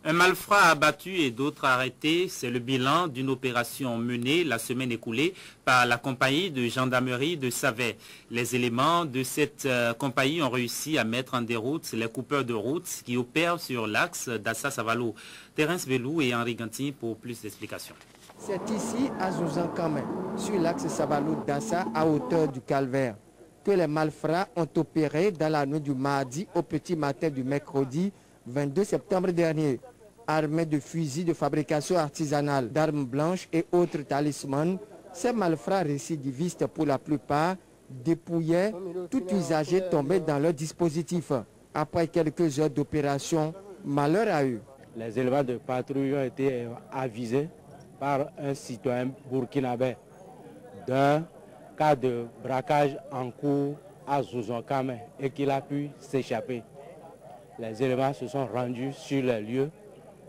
Un malfrat abattu et d'autres arrêtés, c'est le bilan d'une opération menée la semaine écoulée par la compagnie de gendarmerie de Savè. Les éléments de cette compagnie ont réussi à mettre en déroute les coupeurs de route qui opèrent sur l'axe Dassa-Savalo. Terence Belou et Henri Ganti pour plus d'explications. C'est ici, à Zouzan-Kamé, sur l'axe Savalo-Dassa, à hauteur du Calvaire, que les malfrats ont opéré dans la nuit du mardi au petit matin du mercredi 22 septembre dernier. Armés de fusils de fabrication artisanale, d'armes blanches et autres talismans, ces malfrats récidivistes pour la plupart dépouillaient tout usager tombé dans leur dispositif. Après quelques heures d'opération, malheur à eux. Les éléments de patrouille ont été avisés par un citoyen burkinabé d'un cas de braquage en cours à Zouzan-Kamé et qu'il a pu s'échapper. Les éléments se sont rendus sur les lieux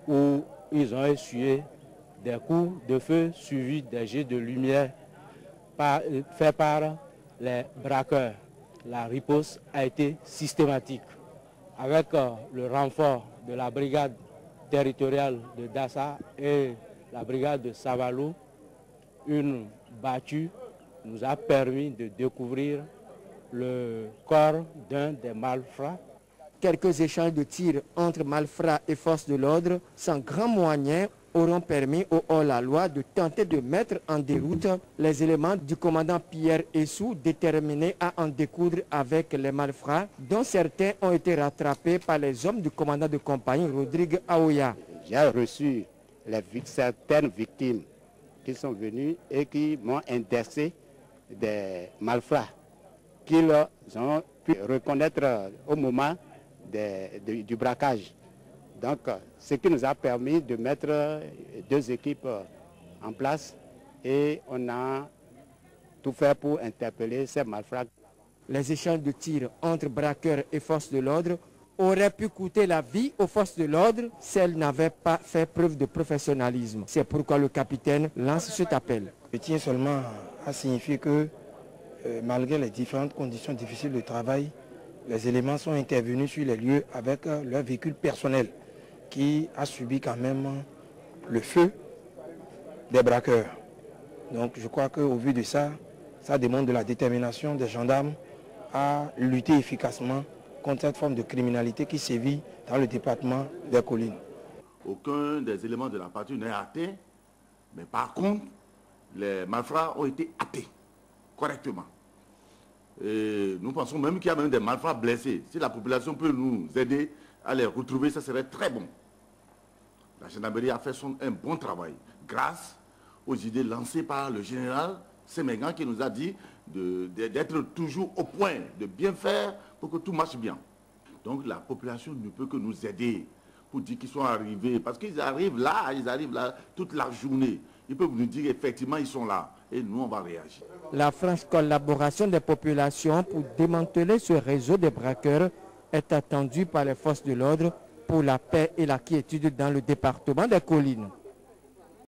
où ils ont essuyé des coups de feu suivis des jets de lumière faits par les braqueurs. La riposte a été systématique. Avec le renfort de la brigade territoriale de Dassa et la brigade de Savalo, une battue nous a permis de découvrir le corps d'un des malfrats. Quelques échanges de tirs entre malfrats et forces de l'ordre, sans grand moyen, auront permis au hors-la-loi de tenter de mettre en déroute les éléments du commandant Pierre Essou, déterminés à en découdre avec les malfrats, dont certains ont été rattrapés par les hommes du commandant de compagnie Rodrigue Aoya. J'ai reçu certaines victimes qui sont venues et qui m'ont indexé des malfrats qu'ils ont pu reconnaître au moment du braquage. Donc, ce qui nous a permis de mettre deux équipes en place et on a tout fait pour interpeller ces malfrats. Les échanges de tirs entre braqueurs et forces de l'ordre auraient pu coûter la vie aux forces de l'ordre si elles n'avaient pas fait preuve de professionnalisme. C'est pourquoi le capitaine lance cet appel. Je tiens seulement à signifier que malgré les différentes conditions difficiles de travail, les éléments sont intervenus sur les lieux avec leur véhicule personnel qui a subi quand même le feu des braqueurs. Donc je crois qu'au vu de ça, ça démontre de la détermination des gendarmes à lutter efficacement contre cette forme de criminalité qui sévit dans le département des Collines. Aucun des éléments de la patrouille n'est atteint, mais par contre, les malfrats ont été hâtés correctement. Et nous pensons même qu'il y a même des malfrats blessés. Si la population peut nous aider à les retrouver, ça serait très bon. La gendarmerie a fait un bon travail grâce aux idées lancées par le général Semengan qui nous a dit d'être toujours au point, de bien faire pour que tout marche bien. Donc la population ne peut que nous aider pour dire qu'ils sont arrivés. Parce qu'ils arrivent là toute la journée. Ils peuvent nous dire effectivement ils sont là et nous on va réagir. La franche collaboration des populations pour démanteler ce réseau de braqueurs est attendue par les forces de l'ordre pour la paix et la quiétude dans le département des Collines.